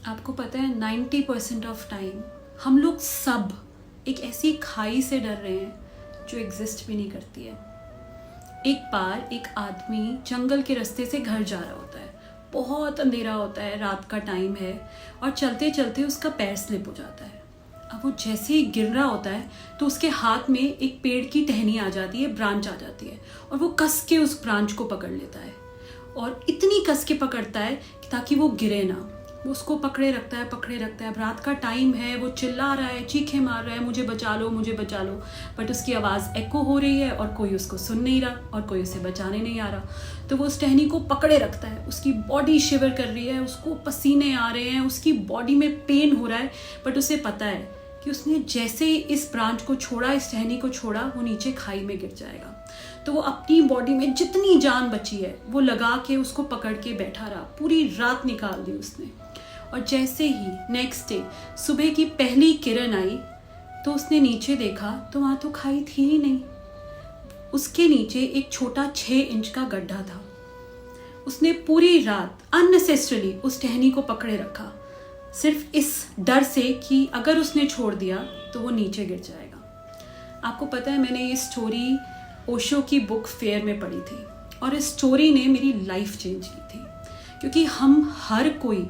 आपको पता है 90% ऑफ टाइम हम लोग सब एक ऐसी खाई से डर रहे हैं जो एग्जिस्ट भी नहीं करती है। एक बार एक आदमी जंगल के रास्ते से घर जा रहा होता है, बहुत अंधेरा होता है, रात का टाइम है और चलते चलते उसका पैर स्लिप हो जाता है। अब वो जैसे ही गिर रहा होता है तो उसके हाथ में एक पेड़ की टहनी आ जाती है, ब्रांच आ जाती है और वो कस के उस ब्रांच को पकड़ लेता है और इतनी कस के पकड़ता है ताकि वो गिरे ना। वो उसको पकड़े रखता है। अब रात का टाइम है, वो चिल्ला रहा है, चीखे मार रहा है, मुझे बचा लो, मुझे बचा लो। बट उसकी आवाज़ एको हो रही है और कोई उसको सुन नहीं रहा और कोई उसे बचाने नहीं आ रहा। तो वो उस टहनी को पकड़े रखता है। उसकी बॉडी शिवर कर रही है, उसको पसीने आ रहे हैं, उसकी बॉडी में पेन हो रहा है। बट उसे पता है कि उसने जैसे ही इस ब्रांच को छोड़ा, इस टहनी को छोड़ा, वो नीचे खाई में गिर जाएगा। तो वो अपनी बॉडी में जितनी जान बची है वो लगा के उसको पकड़ के बैठा रहा। पूरी रात निकाल दी उसने। और जैसे ही नेक्स्ट डे सुबह की पहली किरण आई तो उसने नीचे देखा तो वहाँ तो खाई थी ही नहीं। उसके नीचे एक छोटा 6 इंच का गड्ढा था। उसने पूरी रात अननेसेसरली उस टहनी को पकड़े रखा, सिर्फ इस डर से कि अगर उसने छोड़ दिया तो वो नीचे गिर जाएगा। आपको पता है, मैंने ये स्टोरी ओशो की बुक फेयर में पढ़ी थी और इस स्टोरी ने मेरी लाइफ चेंज की थी। क्योंकि हम हर कोई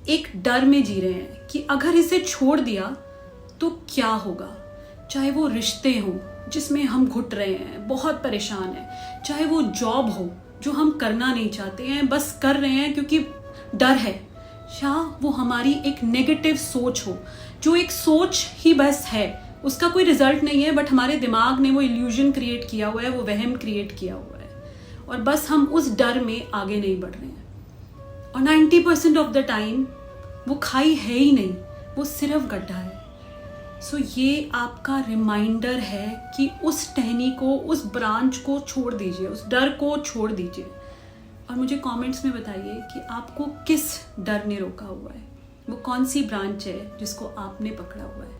एक डर में जी रहे हैं कि अगर इसे छोड़ दिया तो क्या होगा। चाहे वो रिश्ते हो जिसमें हम घुट रहे हैं, बहुत परेशान हैं, चाहे वो जॉब हो जो हम करना नहीं चाहते हैं, बस कर रहे हैं क्योंकि डर है, या वो हमारी एक नेगेटिव सोच हो जो एक सोच ही बस है, उसका कोई रिजल्ट नहीं है, बट हमारे दिमाग ने वो इल्यूजन क्रिएट किया हुआ है, वो वहम क्रिएट किया हुआ है और बस हम उस डर में आगे नहीं बढ़ रहे हैं। और 90% ऑफ द टाइम वो खाई है ही नहीं, वो सिर्फ गड्ढा है। सो ये आपका रिमाइंडर है कि उस टहनी को, उस ब्रांच को छोड़ दीजिए, उस डर को छोड़ दीजिए। और मुझे कमेंट्स में बताइए कि आपको किस डर ने रोका हुआ है, वो कौन सी ब्रांच है जिसको आपने पकड़ा हुआ है।